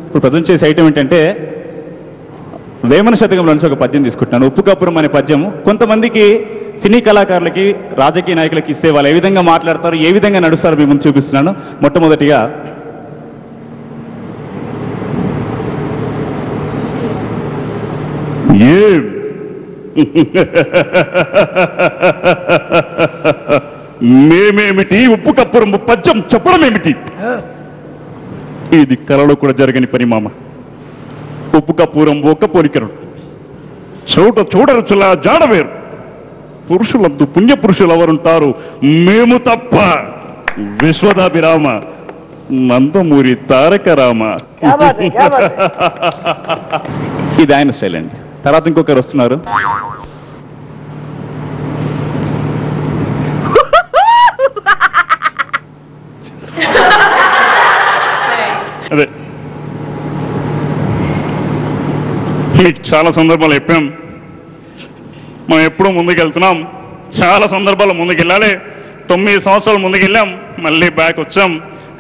ఇప్పుడు ప్రజెంట్ చేసే ఐటమ్ ఏంటంటే వేమన శతకంలో నుంచి ఒక పద్యం తీసుకుంటున్నాను. ఉప్పు కప్పురం అనే పద్యము కొంతమందికి సినీ కళాకారులకి రాజకీయ నాయకులకి ఇస్తే వాళ్ళు ఏ విధంగా మాట్లాడతారు, ఏ విధంగా నడుస్తారో మీ ముందు చూపిస్తున్నాను. మొట్టమొదటిగా మేమేమిటి ఉప్పు కప్పురం పద్యం చెప్పడం ఏమిటి? ఇది కళలో కూడా జరగని పని మామ. ఉప్పు కప్పురం ఒక్క పోలికరు చోట చూడరుచులా జాడవేరు. పురుషులందు పుణ్య పురుషులు ఎవరుంటారు మేము తప్ప. విశ్వదాభిరామ నందమూరి తారక రామ. ఇది ఆయన స్టైల్ అండి. తర్వాత ఇంకొకరు వస్తున్నారు. అదే మీకు చాలా సందర్భాలు చెప్పాం, మనం ఎప్పుడూ ముందుకెళ్తున్నాం. చాలా సందర్భాలు ముందుకెళ్ళాలి. 9 సంవత్సరాలు ముందుకెళ్ళాం, మళ్ళీ బ్యాక్ వచ్చాం.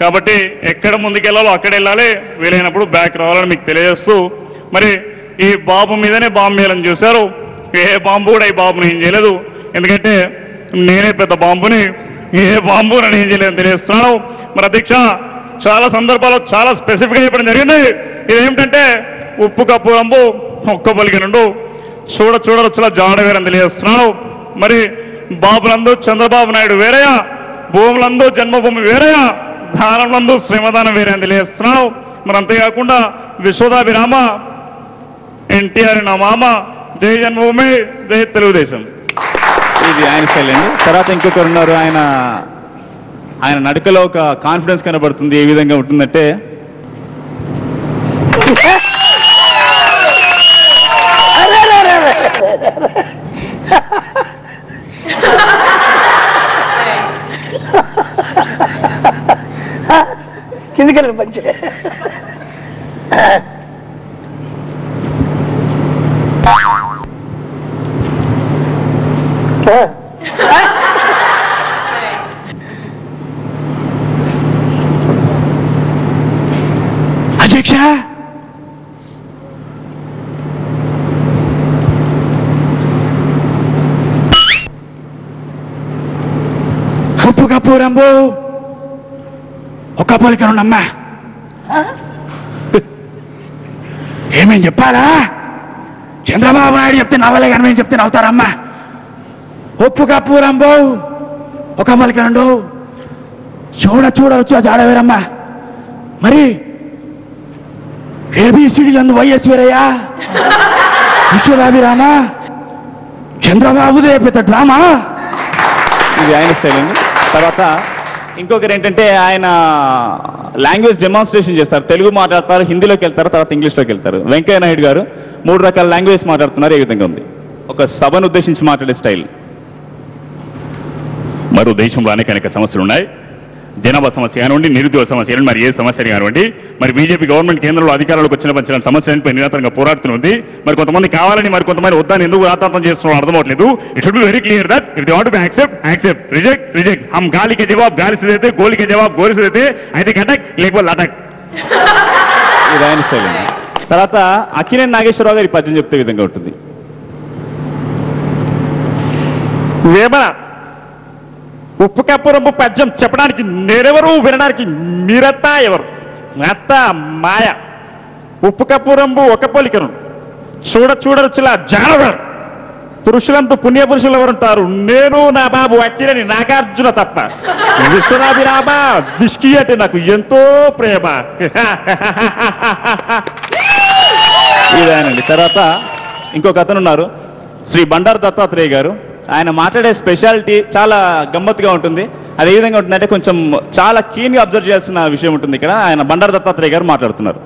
కాబట్టి ఎక్కడ ముందుకెళ్ళాలో అక్కడ వెళ్ళాలి, వీలైనప్పుడు బ్యాక్ రావాలని మీకు తెలియజేస్తూ, మరి ఈ బాబు మీదనే బాంబు వేయాలని చూశారు. ఏ బాంబు కూడా ఈ బాబుని ఏం చేయలేదు. ఎందుకంటే నేనే పెద్ద బాంబుని, ఏ బాంబు నన్ను ఏం చేయలేదని తెలియజేస్తున్నాను. మరి అధ్యక్ష, చాలా సందర్భాల్లో చాలా స్పెసిఫిక్గా చెప్పడం జరిగింది. ఇదేమిటంటే ఉప్పు కప్పు రంబు ఒక్క పలికి నుండు చూడరుచులా జాడవేరని తెలియజేస్తున్నాను. మరి బాబులందు చంద్రబాబు నాయుడు వేరయా, భూములందు జన్మభూమి వేరయా, దానంలందు శ్రమదానం వేరే అని తెలియజేస్తున్నాను. మరి అంతేకాకుండా విశ్వదాభిరామ ఎన్టీఆర్ నా మామ, జై జన్మభూమి, జై తెలుగుదేశం. ఇది ఆయన స్టైల్ అండి. తర్వాత ఇంకొకరు ఉన్నారు. ఆయన నడకలో ఒక కాన్ఫిడెన్స్ కనబడుతుంది. ఏ విధంగా ఉంటుందంటే కిందికి పంచే అధ్యక్ష, ఉప్పు కప్పు రంబు ఒక్క పోలికనుండమ్మా. ఏమేం చెప్పాలా? చంద్రబాబు నాయుడు చెప్తే నవ్వలే కానీ మేము చెప్తే నవ్వుతారమ్మా. ఉప్పు కప్పు రంబు ఒక పోలికనుండు చూడవచ్చు జాడవేరమ్మా. మరి ఏబిసిడీలందు వైఎస్ వీరయ్య, విశ్వదాభిరామ, చంద్రబాబుదే పెద్ద డ్రామా. ఇది ఆయన స్టైల్ అండి. తర్వాత ఇంకొకరు ఏంటంటే ఆయన లాంగ్వేజ్ డెమాన్స్ట్రేషన్ చేస్తారు. తెలుగు మాట్లాడతారు, హిందీలోకి వెళ్తారు, తర్వాత ఇంగ్లీష్లోకి వెళ్తారు. వెంకయ్య నాయుడు గారు 3 రకాల లాంగ్వేజ్ మాట్లాడుతున్నారు. ఏ విధంగా ఉంది? ఒక సభను ఉద్దేశించి మాట్లాడే స్టైల్. మరో దేశంలో అనేక సమస్యలు ఉన్నాయి. జనాభా సమస్య కానివ్వండి, నిరుద్యోగ సమస్య కానివ్వండి, మరి ఏ సమస్యలు కానివ్వండి, మరి బీజేపీ గవర్నమెంట్ కేంద్రంలో అధికారంలోకి వచ్చిన సమస్యలపై నిరంతరంగా పోరాడుతుంది. మరి కొంతమంది కావాలని, మరి కొంతమంది వద్దని ఎందుకు రాతాంతం చేస్తున్నారో అర్థమవట్లేదు. It should be very clear that if they want to accept, reject. హమ్ గాలి కే జవాబ్ గాలి సే దేతే, గోలి కే జవాబ్ గోలి సే దేతే, అయితే అటాక్ లేకపోతే అటాక్. ఇది ఆయన స్టైల్ అండి. తర్వాత అక్కినేని నాగేశ్వరరావు గారి పద్యం చెప్తే విధంగా ఉంటుంది. వేమన ఉప్పు కప్పు రంబు పద్యం చెప్పడానికి నేనెవరు, వినడానికి మీరత్తా ఎవరు? అత్త మాయ. ఉప్పు కప్పు రంబు ఒక పోలికను చూడరుచులా జాడవేరు. పురుషులంతా పుణ్య పురుషులు ఎవరుంటారు? నేను నా బాబు అక్కినేని నాగార్జున తప్ప. విశ్వనాభిరామ విష్కి అంటే నాకు ఎంతో ప్రేమ. ఇదేనండి. తర్వాత ఇంకొక అతను ఉన్నారు, శ్రీ బండారు దత్తాత్రేయ గారు. ఆయన మాట్లాడే స్పెషాలిటీ చాలా గమ్మత్తుగా ఉంటుంది. అది ఏ విధంగా ఉంటుందంటే కొంచెం చాలా కీన్గా అబ్జర్వ్ చేయాల్సిన విషయం ఉంటుంది. ఇక్కడ ఆయన బండారు దత్తాత్రేయ గారు మాట్లాడుతున్నారు.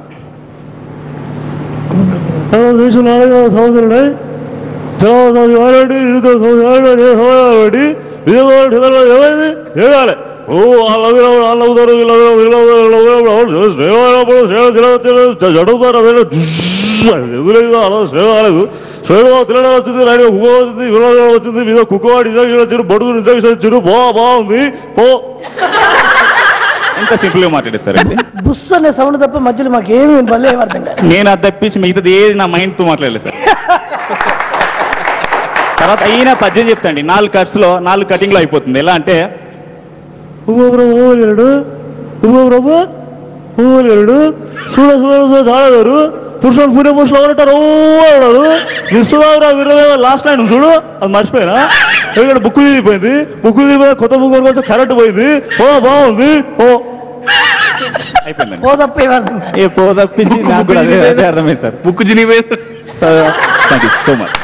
తినడం వచ్చింది, రైలు కుక్క వచ్చింది, వినోదం వచ్చింది, మీద కుక్కవాడి వచ్చారు, బడుగు వచ్చారు, బాగుంది పో. ఎంత సింపుల్ గా మాట్లాడేస్తారు అండి. బుస్ అనే సౌండ్ తప్ప మధ్యలో మాకేమి భలే అర్థం కాదు. నేను అది తప్పించి మిగతాది ఏది నా మైండ్ తో మాట్లాడలేదు సార్. తర్వాత అయినా పద్యం చెప్తాండి, 4 cuts లో 4 cutting లో అయిపోతుంది. ఎలా అంటే చూడగారు పురుషులు పుణ్య పురుషులు ఎవరంటారు లాస్ట్ టైం చూడు, అది మర్చిపోయినా. ఎందుకంటే బుక్ తిరిగిపోయింది, కొత్త బుక్ కొనుక్కొస్తే కరెంట్ పోయింది. బాగుంది అయిపోయిందండి. ఓ తప్ప ఏమి అర్థం కాదు. ఏ పో తప్పించి నాకు కూడా అదే అర్థమైంది సార్. బుక్ చినిగిపోయింది. Thank you so much.